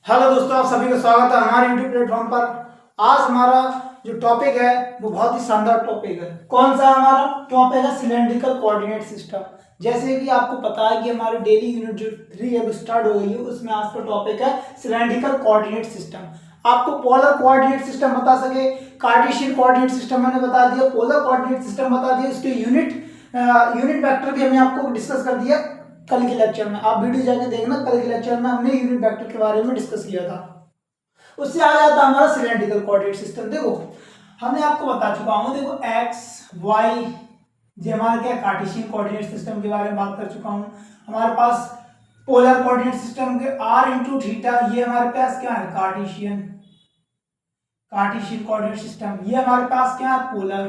Hello दोस्तों, आप सभी का स्वागत है हमारे यूट्यूब प्लेटफॉर्म पर। आज हमारा जो टॉपिक है वो बहुत ही शानदार टॉपिक है। कौन सा हमारा टॉपिक है? Cylindrical coordinate system. जैसे कि आपको पता है कि हमारी डेली यूनिट जो 3 है वो स्टार्ट हो गई है, उसमें आज का टॉपिक है सिलेंड्रिकल कोऑर्डिनेट सिस्टम। आपको पोलर कोऑर्डिनेट सिस्टम बता सके, कार्टेशियन कोऑर्डिनेट सिस्टम मैंने बता दिया, पोलर कोऑर्डिनेट सिस्टम बता दिया, उसके यूनिट वेक्टर भी हमने आपको डिस्कस कर दिया कल के लेक्चर में। आप वीडियो जाके देखना, कल के लेक्चर में हमने यूनिट वेक्टर के बारे में डिस्कस किया था। उससे आ जाता हमारा सिलेंड्रिकल कोऑर्डिनेट सिस्टम। देखो हमने आपको बता चुका हूं, देखो एक्स वाई जो हमारा क्या कार्टेशियन कोऑर्डिनेट सिस्टम के बारे में बात कर चुका हूं। हमारे पास पोलर कोऑर्डिनेट सिस्टम के आर इंटू थीटा, ये हमारे पास क्या है? Cartesian coordinate system. ये हमारे पास क्या है? Polar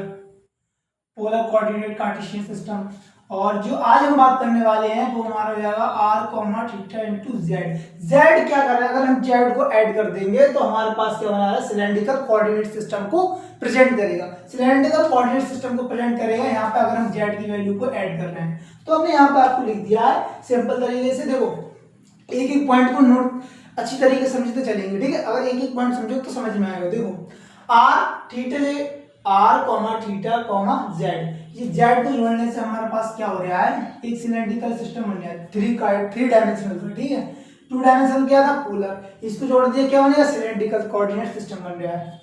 coordinate Cartesian system. और जो आज हम बात करने वाले हैं वो हमारा हो जाएगा are comma theta into Z. Z क्या कर रहा है? अगर हम जेड को ऐड कर देंगे तो हमारे पास क्या बना है? सिलेंड्रिकल कोऑर्डिनेट सिस्टम को प्रेजेंट करेगा। सिलेंड्रिकल कोऑर्डिनेट सिस्टम को प्रेजेंट करेगा यहाँ पे, अगर हम जेड की वैल्यू को ऐड कर रहे हैं तो हमने यहाँ पे आपको लिख दिया है सिंपल तरीके से। देखो एक एक पॉइंट को नोट अच्छी तरीके से समझते चलेंगे, ठीक है? अगर एक एक पॉइंट समझो तो समझ में आएगा। देखो are comma theta comma Z, ये जेड को जोड़ने से हमारे पास क्या हो रहा है? एक सिलेंड्रिकल सिस्टम बन गया, थ्री डायमेंशनल, ठीक है? 2 डायमेंशनल क्या था? पोलर। इसको जोड़ दिया क्या बनेगा? सिलेंड्रिकल कोऑर्डिनेट सिस्टम बन रहा है।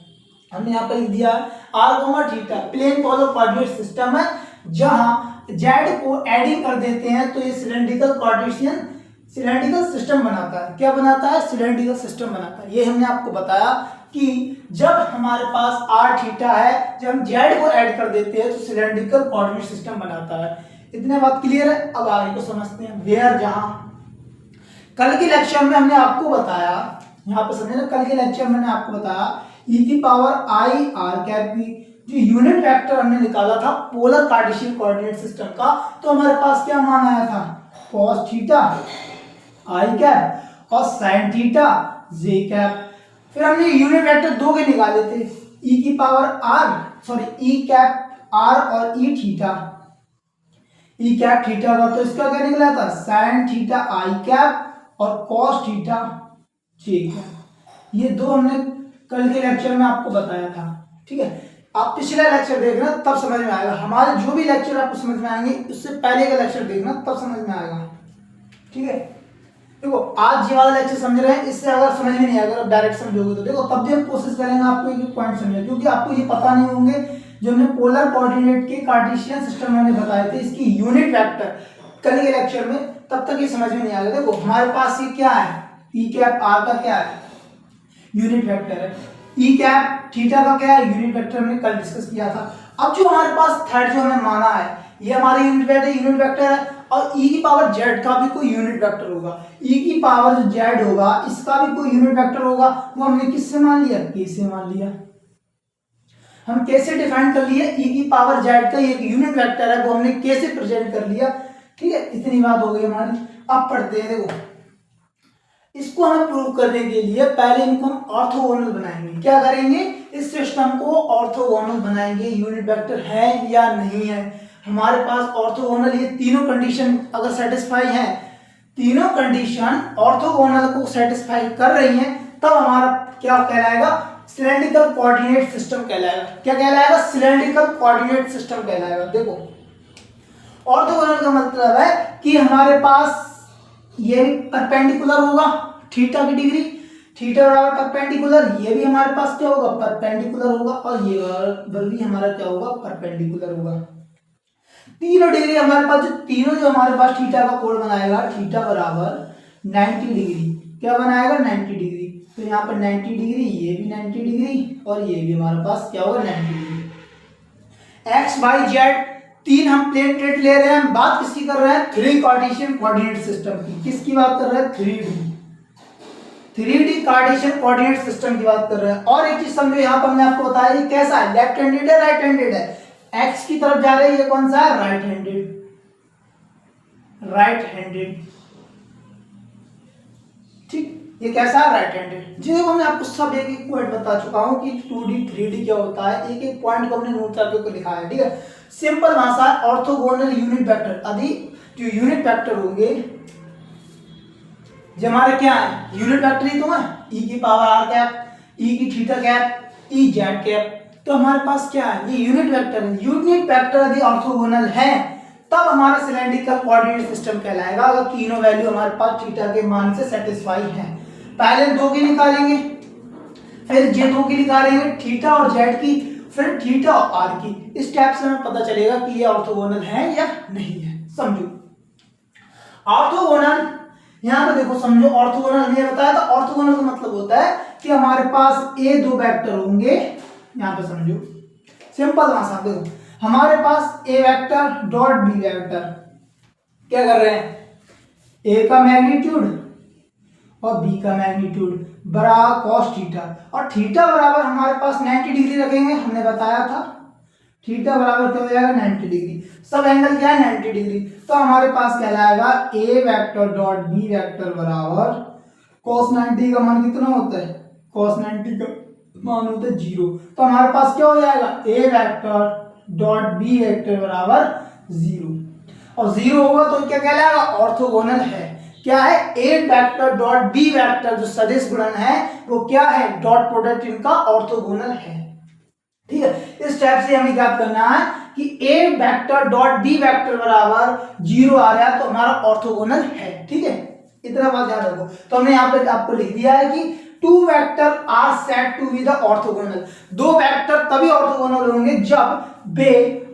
हमने यहाँ पर लिख दिया R comma theta plane polar coordinate system है, जहां जेड को एडिंग कर देते हैं तो ये सिलेंड्रिकल सिस्टम बनाता है। क्या बनाता है? सिलेंड्रिकल सिस्टम बनाता है। ये हमने आपको बताया कि जब हमारे पास आर थीटा है, जब हम जेड को ऐड कर देते हैं तो सिलेंड्रिकल कोऑर्डिनेट सिस्टम बनाता है। इतने बात क्लियर है? अब आगे को समझते हैं। वेयर, जहां कल के लेक्चर में हमने आपको बताया, यहाँ पे समझे ना, कल के लेक्चर में मैंने आपको बताया ई की पावर आई आर कैप की जो यूनिट वेक्टर हमने निकाला था पोलर कार्टेशियन कोऑर्डिनेट सिस्टम का, तो हमारे पास क्या मान आया था? कॉस थीटा आई कैप और साइन थीटा जे कैप। फिर हमने यूनिट वेक्टर 2 के निकाले थे, ई की पावर ई कैप आर और E theta, e cap theta का, तो इसका क्या निकला था? साइन थीटा आई कैप और कॉस थीटा जे कैप। ये 2 हमने कल के लेक्चर में आपको बताया था, ठीक है? आप पिछला लेक्चर देखना तब समझ में आएगा। हमारे जो भी लेक्चर आपको समझ में आएंगे उससे पहले का लेक्चर देखना तब समझ में आएगा, ठीक है? देखो आज ये वाला लेक्चर समझ रहे हैं, इससे अगर समझ में नहीं आएगा, अगर डायरेक्ट समझोगे तो देखो तब भी हम कोशिश करेंगे आपको एक पॉइंट समझे, क्योंकि आपको ये पता नहीं होंगे जो हमने पोलर कोऑर्डिनेट के कार्टेशियन सिस्टम मैंने बताए थे, इसकी यूनिट वेक्टर कल के लेक्चर में, तब तक ये समझ में नहीं आएगा। देखो हमारे पास ये क्या है? ई कैप आर का क्या है? यूनिट वेक्टर है। ई कैप थीटा का क्या है? यूनिट वेक्टर हमने कल डिस्कस किया था। अब जो हमारे पास थर्ड जो हमने माना है, ये हमारा यूनिट वेक्टर है, और ई की पावर जेड का भी कोई यूनिट वेक्टर होगा। ई की पावर जो जेड होगा इसका भी कोई यूनिट वेक्टर होगा, वो हमने किससे मान लिया? के से मान लिया। हम कैसे डिफाइन कर लिए? ई की पावर जेड का एक यूनिट वेक्टर है, वो हमने कैसे प्रेजेंट कर लिया, ठीक है? इतनी बात हो गई हमारी। अब पढ़ते हैं। देखो इसको हमें प्रूव करने के लिए पहले इनको हम ऑर्थोगोनल बनाएंगे। क्या करेंगे? इस सिस्टम को ऑर्थोगोनल बनाएंगे। यूनिट वेक्टर है या नहीं है हमारे पास ऑर्थोगोनल, ये तीनों कंडीशन अगर सेटिस्फाई है, तीनों कंडीशन ऑर्थोगोनल को सेटिस्फाई कर रही हैं, तब हमारा क्या कहलाएगा? सिलेंड्रिकल कोऑर्डिनेट सिस्टम कहलाएगा। क्या कहलाएगा? सिलेंड्रिकल कोऑर्डिनेट सिस्टम कहलाएगा। देखो ऑर्थोगोनल का मतलब है कि हमारे पास ये परपेंडिकुलर होगा थीटा की डिग्री, थीटा बराबर परपेंडिकुलर, ये भी हमारे पास क्या होगा? परपेंडिकुलर होगा, और ये भी हमारा क्या होगा? परपेंडिकुलर होगा। तीनों डिग्री हमारे पास, जो हमारे पास थीटा का कोण बनाएगा, थीटा बराबर 90 डिग्री। क्या बनाएगा? 90 डिग्री। तो यहाँ पर 90 डिग्री, ये भी 90 डिग्री, और ये भी हमारे पास क्या होगा? 90 डिग्री। एक्स वाई जेड तीन हम प्लेन प्लेट ले रहे हैं। बात किसकी कर रहे हैं? 3 कार्टेशियन कोऑर्डिनेट सिस्टम की। किसकी बात कर रहे हैं? 3D कार्टेशियन कोऑर्डिनेट सिस्टम की बात कर रहे हैं। और एक चीज समझो, यहाँ पर हमने आपको बताया ये कैसा है? लेफ्ट हैंडेड है, राइट हैंडेड है? एक्स की तरफ जा रहे हैं, ये कौन सा है? राइट हैंडेड, ठीक? ये कैसा है? Right handed. जी देखो मैं आपको सब एक एक पॉइंट बता चुका हूं कि 2D 3D क्या होता है, एक एक पॉइंट को हमने नोट करके लिखा है, ठीक है? सिंपल भाषा है ऑर्थोगोनल यूनिट वेक्टर। यदि जो यूनिट वेक्टर होंगे जो हमारे क्या है यूनिट वेक्टर ही तो है, ई की पावर आर कैप, ई की theta cap, E Z cap. तो हमारे पास क्या है, ये यूनिट वेक्टर है। यूनिट वेक्टर यदि ऑर्थोगोनल है तब हमारा सिलेंड्रिकल कोऑर्डिनेट सिस्टम कहलाएगा, अगर तीनों वैल्यू हमारे पास थीटा के मान से सेटिस्फाई है। पहले दो की निकालेंगे, फिर जे दो की निकालेंगे, थीटा और जेड की, फिर थीटा और आर की। इस टाइप से हमें पता चलेगा कि ये ऑर्थोगोनल है या नहीं है। समझो ऑर्थोगोनल, यहां पे देखो समझो ऑर्थोगोनल हमने बताया था। ऑर्थोगोनल का मतलब होता है कि हमारे पास ए दो वेक्टर होंगे, यहां पे समझो सिंपल भाषा देखो, हमारे पास ए वेक्टर डॉट बी वेक्टर क्या कर रहे हैं, ए का मैग्नीट्यूड और बी का मैग्नीट्यूड बराबर cos थीटा, और थीटा बराबर हमारे पास 90 डिग्री रखेंगे, हमने बताया था थीटा बराबर क्या हो जाएगा 90 डिग्री, सब एंगल क्या है 90 डिग्री। तो हमारे पास कहलाएगा ए वेक्टर डॉट बी वेक्टर बराबर cos 90 का मान कितना होता है, cos 90 का मान होता है 0। तो हमारे पास क्या हो जाएगा ए वेक्टर डॉट बी वेक्टर बराबर 0, और 0 होगा तो क्या कहलाएगा ऑर्थोगोनल है। क्या है ए वेक्टर डॉट बी वेक्टर जो सदिश गुणन है वो क्या है, डॉट प्रोडक्ट इनका ऑर्थोगोनल है। ठीक है, इस टाइप से हमें याद करना है कि ए वेक्टर डॉट बी वेक्टर बराबर 0 आ रहा है तो हमारा ऑर्थोगोनल है। ठीक है, इतना बात ध्यान रखो। तो हमने यहाँ पे आपको लिख दिया है कि two vector are set to be the orthogonal, दो वेक्टर तभी ऑर्थोगोनल होंगे जब they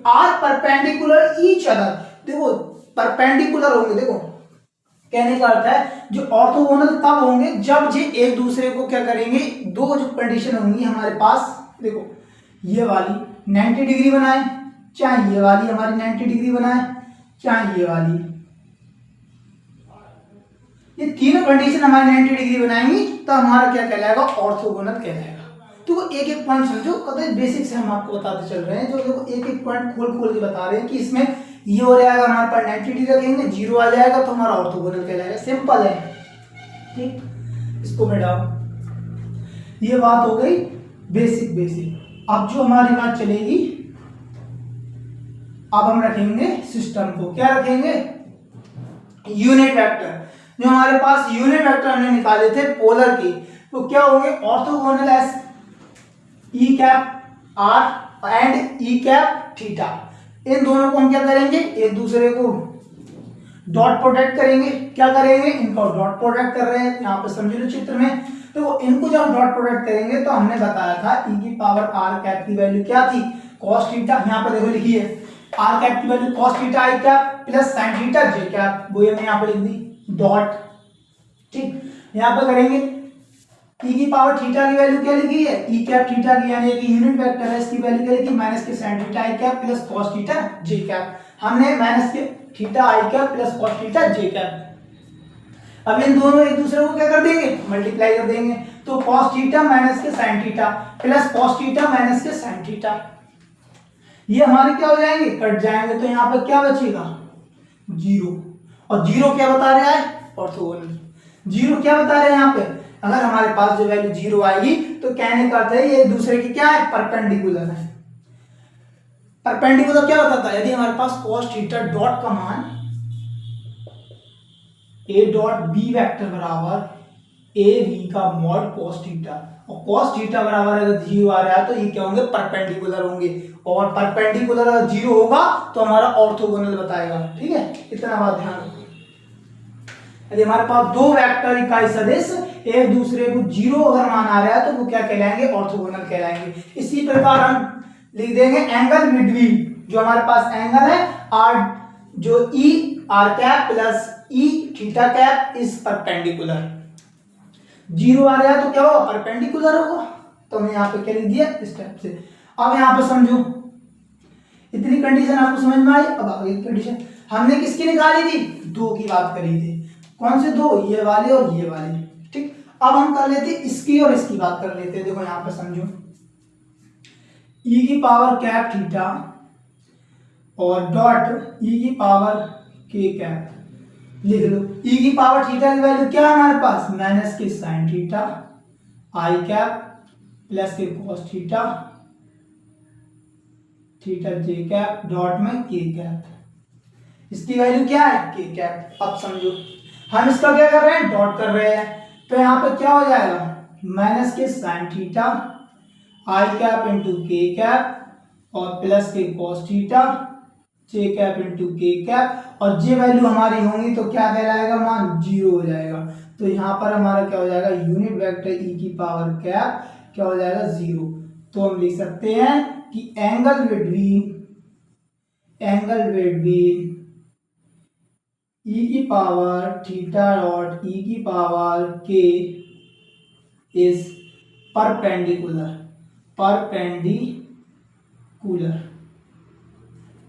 are perpendicular each other. देखो परपेंडिकुलर होंगे, देखो कहने का अर्थ है जो ऑर्थोगोनल तब होंगे जब ये एक दूसरे को क्या करेंगे, दो जो कंडीशन होंगी हमारे पास, देखो ये वाली 90 डिग्री बनाए, चाहे ये वाली हमारी 90 डिग्री बनाए, चाहे ये वाली, ये तीनों कंडीशन हमारी 90 डिग्री बनाएंगी तो हमारा क्या कहलाएगा ऑर्थोगोनल कहलाएगा। तो एक एक पॉइंट समझो, कभी बेसिक से हम आपको बताते चल रहे हैं, जो देखो एक एक पॉइंट खोल खोल के बता रहे हैं कि इसमें ये हो जाएगा हमारे पास 90 डिग्री रखेंगे, 0 आ जाएगा तो हमारा ऑर्थोगोनल कहलाएगा। सिंपल है, ठीक, इसको मिटाओ। ये बात हो गई बेसिक। अब जो हमारी बात चलेगी, अब हम रखेंगे सिस्टम को, क्या रखेंगे यूनिट वेक्टर। जो हमारे पास यूनिट वेक्टर हमने निकाले थे पोलर के, तो क्या होंगे orthogonal as e cap r and e cap theta. इन दोनों को हम क्या करेंगे, एक दूसरे को डॉट प्रोडक्ट करेंगे। क्या करेंगे, इनको डॉट प्रोडक्ट कर रहे हैं, यहाँ पे समझ लो चित्र में। तो इनको जब डॉट प्रोडक्ट करेंगे तो हमने बताया था ई की पावर आर कैप की वैल्यू क्या थी, कॉस थीटा। यहाँ पे देखो लिखी है आर कैप की value cos theta i cap plus sign theta j cap, वो हमने यहाँ पे लिख दी डॉट। ठीक, यहाँ पे करेंगे ई की पावर थीटा की वैल्यू क्या लिखी है, ई कैप थीटा की, यानी कि यूनिट वेक्टर है, इसकी वैल्यू क्या लिखी माइनस के sine theta i cap plus cos theta j cap. हमने माइनस के theta i cap plus cos theta j cap. अब इन दोनों एक दूसरे को क्या कर देंगे, मल्टीप्लाई कर देंगे। तो कॉस थीटा माइनस के sine theta plus cos theta minus के साइन थीटा, ये हमारे क्या हो जाएंगे, कट जाएंगे। तो यहाँ पर क्या बचेगा 0, और 0 क्या बता रहा है ऑर्थोगोनल। 0 क्या बता रहे हैं यहाँ पे, अगर हमारे पास जो वैल्यू 0 आएगी तो कहने का अर्थ है ये एक दूसरे की क्या है, परपेंडिकुलर है। परपेंडिकुलर क्या बताता है, यदि हमारे पास cos थीटा डॉट का मान a डॉट बी वेक्टर बराबर ए बी का मॉड cos थीटा, और cos थीटा बराबर अगर 0 आ रहा है तो ये क्या होंगे, परपेंडिकुलर होंगे, और परपेंडिकुलर अगर 0 होगा तो हमारा ऑर्थोगोनल बताएगा। ठीक है, इतना बात ध्यान रखो। यदि हमारे पास दो वेक्टर इकाई सदिश एक दूसरे को 0 अगर मान आ रहा है तो वो क्या कहलाएंगे, ऑर्थोगोनल कहलाएंगे। इसी प्रकार हम लिख देंगे एंगल बिटवीन, जो हमारे पास एंगल है आर, जो E R cap plus E theta cap is perpendicular. 0 आ रहा है तो क्या होगा, परपेंडिकुलर होगा। तो हमने यहाँ पे क्या लिख दिया इस टाइप से। अब यहाँ पे समझो, इतनी कंडीशन आपको समझ में आई। अब आगे की कंडीशन हमने किसकी निकाली थी, 2 की बात करी थी। कौन से 2, ये वाले और ये वाले। ठीक, अब हम कर लेते इसकी और इसकी बात कर लेते। देखो यहाँ पे समझो, ई की पावर कैप थीटा और डॉट ई की पावर के कैप लिख लो। ई की पावर थीटा की वैल्यू क्या है हमारे पास, माइनस के sine theta i cap plus के cos theta theta j cap dot में के कैप, इसकी वैल्यू क्या है के कैप। अब समझो हम इसका क्या कर रहे हैं, डॉट कर रहे हैं। तो यहाँ पे क्या हो जाएगा, माइनस के sine theta i cap into k cap और प्लस के cos theta j cap into k cap, और जे वैल्यू हमारी होंगी तो क्या कहलाएगा, मान 0 हो जाएगा। तो यहाँ पर हमारा क्या हो जाएगा, यूनिट वेक्टर ई की पावर कैप क्या हो जाएगा, 0। तो हम लिख सकते हैं कि एंगल बिटवीन ई की पावर थीटा डॉट ई की पावर के इज परपेंडिकुलर,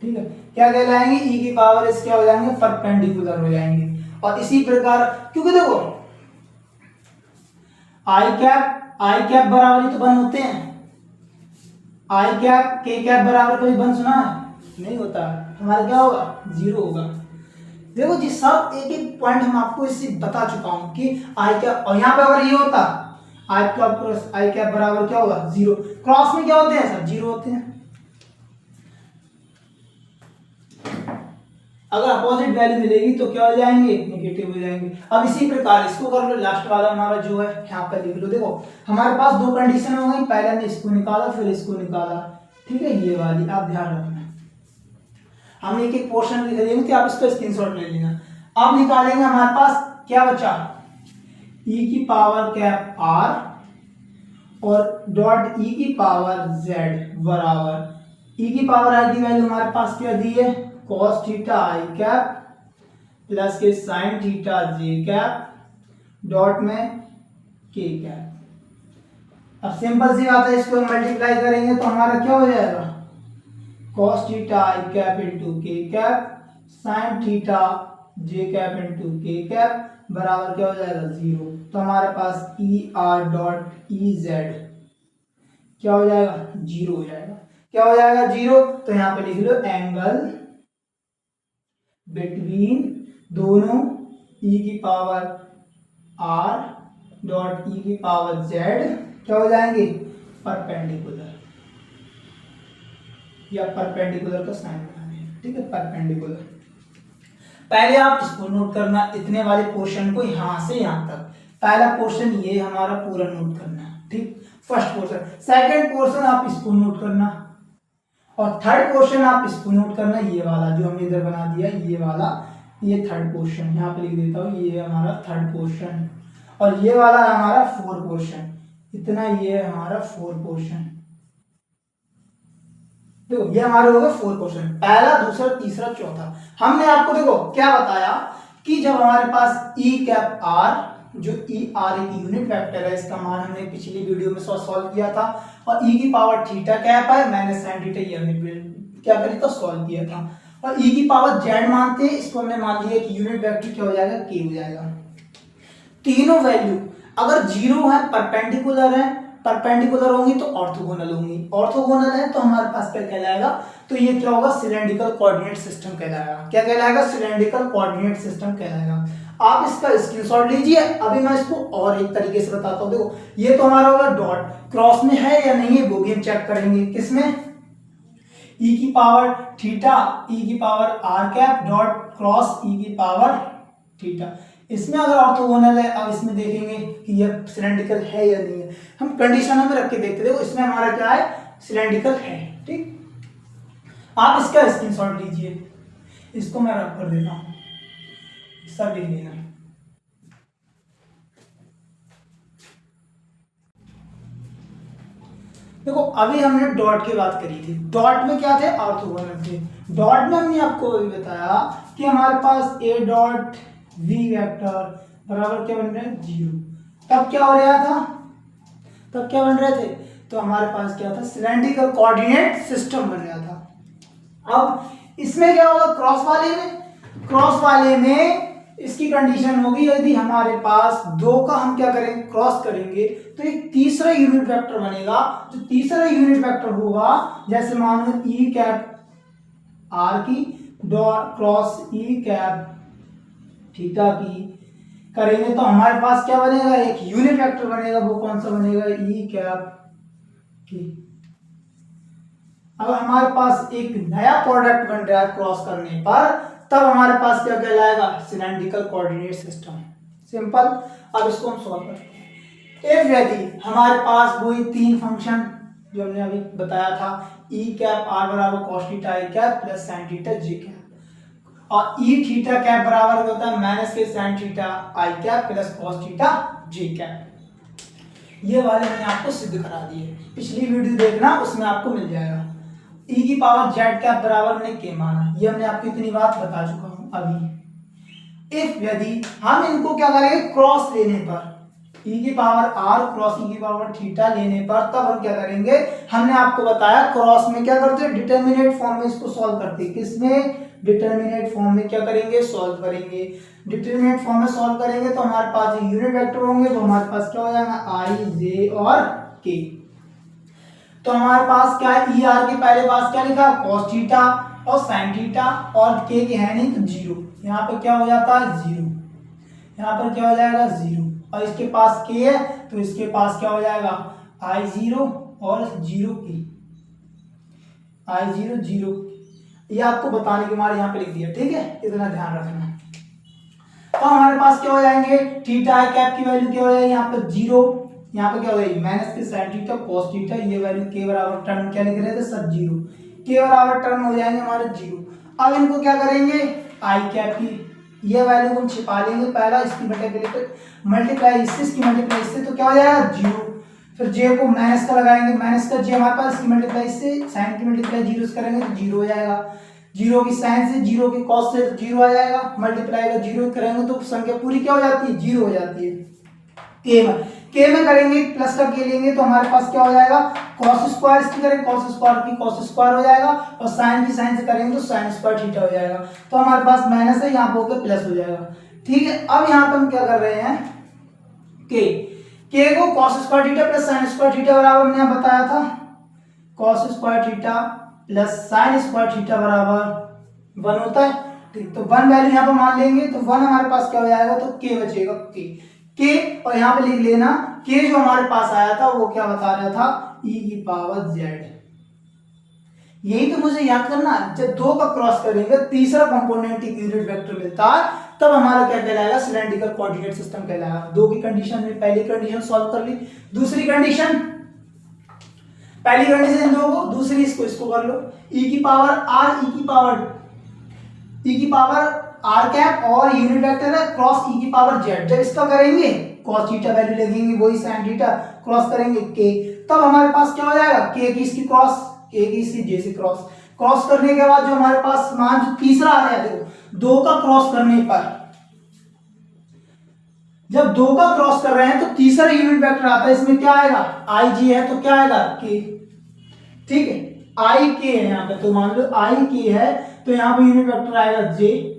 ठीक है। क्या कहलाएंगे, ई की पावर इस क्या हो जाएंगे, परपेंडिकुलर हो जाएंगे। और इसी प्रकार, क्योंकि देखो आई कैप बराबर ही तो 1 होते हैं, आई कैप के कैप बराबर कभी 1 सुना है, नहीं होता। हमारा क्या होगा, 0 होगा। देखो जी, सब एक एक पॉइंट हम आपको इससे बता चुका हूं कि आई कैप, और यहाँ पे अगर ये होता आई कैप बराबर क्या होगा, 0। क्रॉस में क्या होते हैं सर, 0 होते हैं। अगर अपोजिट वैल्यू मिलेगी तो क्या हो जाएंगे, नेगेटिव हो जाएंगे। अब इसी प्रकार इसको कर लो, लास्ट वाला हमारा जो है यहाँ पे लिख लो। देखो हमारे पास 2 कंडीशन हो गई, पहले हमने इसको निकाला फिर इसको निकाला, ठीक है, ये वाली आप ध्यान रखना। हम एक एक पोर्शन लिख देंगे तो आप इसको स्क्रीनशॉट ले लेना। अब निकालेंगे, हमारे पास क्या बचा, ई की पावर कैप आर और डॉट ई की पावर जेड बराबर ई की पावर आर की वैल्यू हमारे पास क्या दी है, cos theta i cap plus के sign theta j cap dot में के कैप। अब सिंपल सी बात है, इसको मल्टीप्लाई करेंगे तो हमारा क्या हो जाएगा, cos theta i cap into k cap sine theta j cap into k cap बराबर क्या हो जाएगा, 0। तो हमारे पास e r dot e z क्या हो जाएगा, 0 हो जाएगा। क्या हो जाएगा, 0। तो यहाँ पे लिख लो एंगल बिटवीन दोनों ई की पावर आर डॉट ई की पावर जेड क्या हो जाएंगे, परपेंडिकुलर, या परपेंडिकुलर का साइन बनाना है, ठीक है, परपेंडिकुलर। पहले आप इसको नोट करना, इतने वाले पोर्शन को यहां से यहां तक, पहला पोर्शन ये हमारा पूरा नोट करना, ठीक, फर्स्ट पोर्शन। सेकंड पोर्शन आप इसको नोट करना, और थर्ड पोर्शन आप इसको नोट करना, ये वाला जो हमने इधर बना दिया, ये वाला, ये थर्ड पोर्शन यहाँ पे लिख देता हूँ, ये हमारा थर्ड पोर्शन, और ये वाला हमारा फोर्थ पोर्शन, इतना ये हमारा फोर्थ पोर्शन। देखो ये हमारे हो गए 4 क्वेश्चन, पहला दूसरा तीसरा चौथा। हमने आपको देखो क्या बताया कि जब हमारे पास ई कैप आर, जो ई आर एक यूनिट वेक्टर है, इसका मान हमने पिछली वीडियो में सॉल्व किया था, और ई की पावर थीटा कैप है, मैंने साइन थीटा ये हमने क्या करी तो सॉल्व किया था, और ई की पावर जेड मानते हैं, इसको हमने मान लिया कि यूनिट वेक्टर क्या हो जाएगा, के हो जाएगा। तीनों वैल्यू अगर 0 है, परपेंडिकुलर होंगी तो ऑर्थोगोनल होंगी, ऑर्थोगोनल है तो हमारे पास क्या कहलाएगा, तो ये क्या होगा, सिलेंड्रिकल कोऑर्डिनेट सिस्टम कहलाएगा। क्या कहलाएगा, सिलेंड्रिकल कोऑर्डिनेट सिस्टम कहलाएगा। आप इसका स्क्रीनशॉट लीजिए, अभी मैं इसको और एक तरीके से बताता हूँ। देखो ये तो हमारा होगा डॉट, क्रॉस में है या नहीं है वो भी हम चेक करेंगे, किसमें, ई की पावर थीटा ई की power r cap dot cross e की पावर थीटा, इसमें अगर ऑर्थोगोनल है, अब इसमें देखेंगे कि यह सिलेंड्रिकल है या नहीं है, हम कंडीशनों में रख के देखते। देखो इसमें हमारा क्या है, सिलेंड्रिकल है, ठीक। आप इसका स्क्रीनशॉट लीजिए, इसको मैं रख कर देता हूं, सब लिख लेना। देखो अभी हमने डॉट की बात करी थी, डॉट में क्या थे, ऑर्थोगोनल थे। डॉट में हमने आपको अभी बताया कि हमारे पास ए डॉट वी वेक्टर बराबर क्या बन रहा है, 0। तब क्या हो रहा था, तब क्या बन रहे थे, तो हमारे पास क्या था, सिलेंड्रिकल कोऑर्डिनेट सिस्टम बन रहा था। अब इसमें क्या होगा, क्रॉस वाले में इसकी कंडीशन होगी, यदि हमारे पास 2 का हम क्या करेंगे, क्रॉस करेंगे तो एक तीसरा यूनिट वेक्टर बनेगा। जो तीसरा यूनिट वेक्टर होगा, जैसे मान लो ई कैप आर की डॉट क्रॉस ई कैप थीटा की करेंगे तो हमारे पास क्या बनेगा, एक यूनिट वेक्टर बनेगा। वो कौन सा बनेगा, ई कैप की। अब हमारे पास एक नया प्रोडक्ट बन रहा है क्रॉस करने पर, तब हमारे पास क्या कहलाएगा, सिलेंड्रिकल कोऑर्डिनेट सिस्टम। सिंपल। अब इसको हम सॉल्व करते हैं। इफ यदि हमारे पास वही तीन फंक्शन जो हमने अभी बताया था, ई कैप आर बराबर cos theta i cap plus sign theta j cap, और ई थीटा कैप बराबर होता है माइनस के sine theta i cap plus cos theta j cap. ये वाले मैंने आपको सिद्ध करा दिए, पिछली वीडियो देखना, उसमें आपको मिल जाएगा। ई की पावर जेड कैप बराबर हमने के माना, ये हमने आपको इतनी बात बता चुका हूं अभी। इफ यदि हम इनको क्या करेंगे, क्रॉस लेने पर, ई की पावर आर क्रॉस ई की पावर थीटा लेने पर, तब हम क्या करेंगे, हमने आपको बताया क्रॉस में क्या करते हैं, डिटरमिनेट फॉर्म में इसको सॉल्व करते हैं। किसमें, डिटरमिनेट फॉर्म में क्या करेंगे, सॉल्व करेंगे। डिटरमिनेट फॉर्म में सॉल्व करेंगे तो हमारे पास यूनिट वेक्टर होंगे, तो हमारे पास क्या हो जाएगा, आई जे और के। तो हमारे पास क्या है, ई आर के पहले पास क्या लिखा, cos थीटा और sin थीटा, और के है नहीं तो जीरो, यहाँ पर क्या हो जाता है जीरो, यहाँ पर क्या हो जाएगा जीरो, और इसके पास के है तो इसके पास क्या हो जाएगा आई जीरो और जीरो की, आई जीरो जीरो। ये आपको बताने के मारे यहाँ पे लिख दिया, ठीक है, इतना ध्यान रखना। तो हमारे पास क्या हो जाएंगे, थीटा आई कैप की वैल्यू क्या हो जाएगी, यहाँ पर जीरो, यहाँ पे क्या हो जाएगी माइनस के साइन थीटा कॉस थीटा, ये वैल्यू के बराबर टर्म क्या लिख रहे थे सब जीरो, के बराबर टर्म हो जाएंगे हमारे जीरो। अब इनको क्या करेंगे, आई कैप की ये वैल्यू को छिपा लेंगे, पहला इसकी मल्टीप्लाई इससे, इसकी मल्टीप्लाई इससे, तो क्या हो जाएगा जीरो। फिर जे को माइनस का लगाएंगे, माइनस का जे हमारे पास, इसकी मल्टीप्लाई इससे, साइन की मल्टीप्लाई जीरो से करेंगे तो जीरो हो जाएगा, जीरो की साइन से, जीरो की कॉस से जीरो आ जाएगा, मल्टीप्लाई का जीरो करेंगे तो संख्या पूरी क्या हो जाती है, जीरो हो जाती है। के में करेंगे प्लस का के लेंगे तो हमारे पास क्या हो जाएगा, cos स्क्वायर इसकी करें cos स्क्वायर की cos स्क्वायर हो जाएगा, और साइन की साइन से करेंगे तो साइन स्क्वायर थीटा हो जाएगा। तो हमारे पास माइनस है, यहाँ पे होकर प्लस हो जाएगा, ठीक है। अब यहाँ पे हम क्या कर रहे हैं, के को cos square theta plus sine square theta बराबर हमने यहाँ बताया था, cos square theta plus sine square theta बराबर 1 होता है, ठीक। तो 1 वैल्यू यहाँ पे मान लेंगे तो 1 हमारे पास क्या हो जाएगा, तो के बचेगा, के, और यहाँ पे लिख लेना के जो हमारे पास आया था वो क्या बता रहा था, e की पावर z। यही तो मुझे याद करना, जब दो का क्रॉस करेंगे तीसरा कंपोनेंट एक यूनिट वेक्टर मिलता है, तब हमारा क्या कहलाएगा, सिलेंड्रिकल कोऑर्डिनेट सिस्टम कहलाएगा। दो की कंडीशन में पहली कंडीशन सॉल्व कर ली, दूसरी कंडीशन, पहली कंडीशन दो को, दूसरी इसको कर लो, e की पावर r, e की पावर आर कैप और यूनिट वेक्टर है क्रॉस ई की पावर जेड। जब इसका करेंगे cos थीटा वैल्यू लगेंगे वही sin थीटा, क्रॉस करेंगे के, तब हमारे पास क्या हो जाएगा, के की इसकी क्रॉस, के की इसकी जे से क्रॉस करने के बाद जो हमारे पास मान जो तीसरा आ रहा है, देखो दो का क्रॉस करने पर, जब दो का क्रॉस कर रहे हैं तो तीसरा यूनिट वेक्टर आता है, इसमें क्या आएगा, आई जी है तो क्या आएगा के, ठीक है, आई के है यहाँ पे, तो मान लो आई के है तो यहाँ पे यूनिट वेक्टर आएगा जे,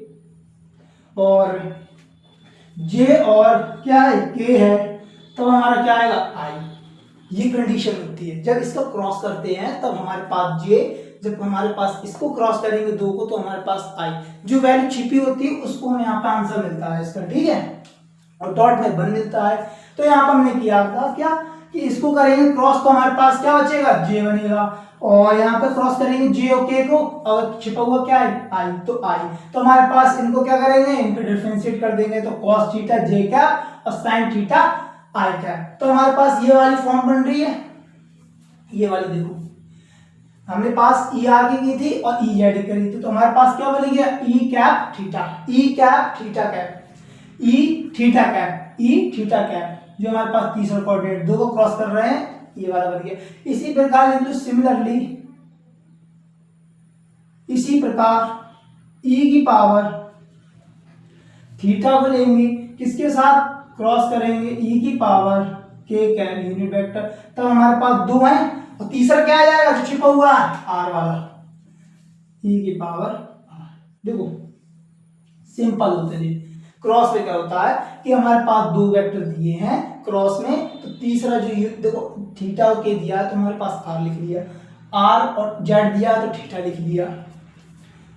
और जे और क्या है के है, तो हमारा क्या आएगा आई। ये कंडीशन होती है, जब इसको क्रॉस करते हैं तब हमारे पास जे, जब हमारे पास इसको क्रॉस करेंगे दो को तो हमारे पास आई, जो वैल्यू छिपी होती है उसको हमें यहाँ पे आंसर मिलता है इसका, ठीक है, और डॉट में 1 मिलता है। तो यहाँ पर हमने किया था क्या कि इसको करेंगे क्रॉस तो हमारे पास क्या बचेगा, जे बनेगा, और यहाँ पे क्रॉस करेंगे जे और के को, और छिपा हुआ क्या है आई, तो आई, तो हमारे पास इनको क्या करेंगे, इनको डिफरेंशिएट कर देंगे, तो cos थीटा जे कैप और sin थीटा आई कैप। तो हमारे पास ये वाली फॉर्म बन रही है, ये वाली देखो हमने पास ई आर की थी और ई जेड करी थी, तो हमारे पास क्या बन गया, e cap theta, e cap theta cap, e theta cap, e theta cap, जो हमारे पास तीसरा कोऑर्डिनेट दो को क्रॉस कर रहे हैं, ये वाला बन गया। इसी प्रकार सिमिलरली, इसी प्रकार e की पावर थीटा को लेंगे, किसके साथ क्रॉस करेंगे, e की पावर के कैप यूनिट वेक्टर, तब हमारे पास दो हैं, और तीसरा क्या आ जाएगा जो छिपा हुआ है r वाला, e की पावर r। देखो सिंपल होते हैं, क्रॉस में क्या होता है कि हमारे पास दो वेक्टर दिए हैं क्रॉस में, तो तीसरा जो देखो थीटा और के दिया है तो हमारे पास आर लिख लिया, आर और जेड दिया तो थीटा लिख लिया,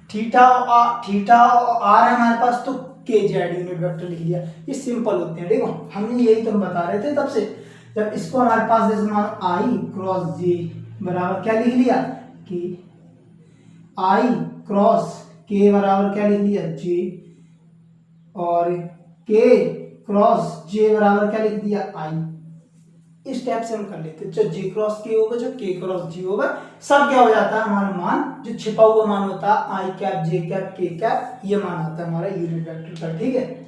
थीटा और आर है हमारे पास तो के जेड यूनिट वेक्टर लिख लिया। ये सिंपल होते हैं, देखो हमने यही तो हम बता रहे थे तब से, जब इसको हमारे पास जैसे मानो आई क्रॉस जे बराबर क्या लिख लिया कि आई क्रॉस के बराबर क्या लिख दिया जे, और के क्रॉस जे बराबर क्या लिख दिया आई। इस टाइप से हम कर लेते हैं। जब जे क्रॉस के होगा, जब के क्रॉस जी होगा, सब क्या हो जाता है हमारा मान, जो छिपा हुआ मान होता है आई कैप जे कैप के कैप, ये मान आता है हमारा यूनिट वेक्टर का। ठीक है,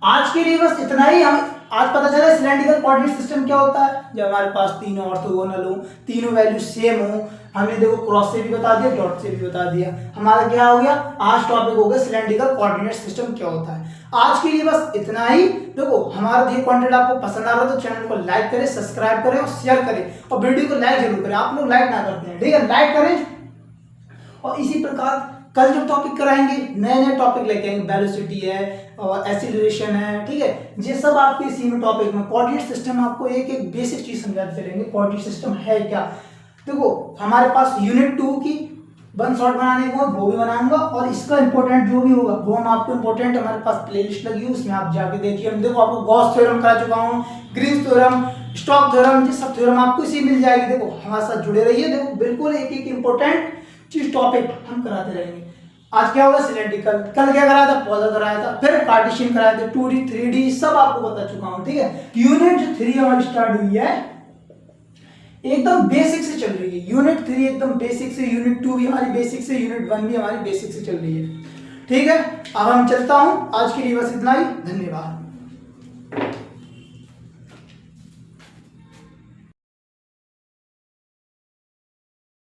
आज के लिए बस इतना ही। हम आज पता चला सिलेंड्रिकल कोऑर्डिनेट सिस्टम क्या होता है। जब हमारे पास तीनों ऑर्थोगोनल हो, तीनों वैल्यू सेम हो, हमने देखो क्रॉस से भी बता दिया, डॉट से भी बता दिया, हमारा क्या हो गया, आज टॉपिक हो गया सिलेंड्रिकल कोऑर्डिनेट सिस्टम क्या होता है। आज के लिए बस इतना ही। देखो हमारा ये कंटेंट आपको पसंद आ रहा है तो चैनल को लाइक करें, सब्सक्राइब करें और शेयर करें, और वीडियो को लाइक जरूर करें। आप लोग लाइक ना करते हैं, ठीक है, लाइक करें। और इसी प्रकार कल जो टॉपिक कराएंगे, नए नए टॉपिक लेके आएंगे, वेलोसिटी है और एक्सीलरेशन है, ठीक है, ये सब आपके इसी में टॉपिक में। कोऑर्डिनेट सिस्टम आपको एक एक बेसिक चीज समझाते रहेंगे, कोऑर्डिनेट सिस्टम है क्या। देखो हमारे पास यूनिट 2 की वन शॉट बनाने को वो भी बनाऊंगा, और इसका इंपॉर्टेंट जो भी होगा वो हम आपको इंपॉर्टेंट, हमारे पास प्लेलिस्ट लगी है, उसमें आप जाके देखिए। हम देखो आपको गॉस थ्योरम करा चुका हूँ, ग्रीन्स थ्योरम, स्टोक्स थ्योरम, ये सब थ्योरम आपको इसी मिल जाएगी। देखो हमारे साथ जुड़े रहिए, देखो बिल्कुल एक एक इंपॉर्टेंट चीज टॉपिक हम कराते रहेंगे। आज क्या होगा सिलेंड्रिकल, कल क्या कराया था, पॉलर कराया था, फिर कार्टेशियन कराया था, 2D 3D सब आपको बता चुका हूं। ठीक है, यूनिट जो 3 हमारी स्टार्ट हुई है एकदम बेसिक से चल रही है। यूनिट 3 एकदम बेसिक से, यूनिट 2 भी हमारी बेसिक से, यूनिट 1 भी हमारी बेसिक से चल रही है। ठीक है, अब हम चलता हूं, आज के लिए बस इतना ही, धन्यवाद।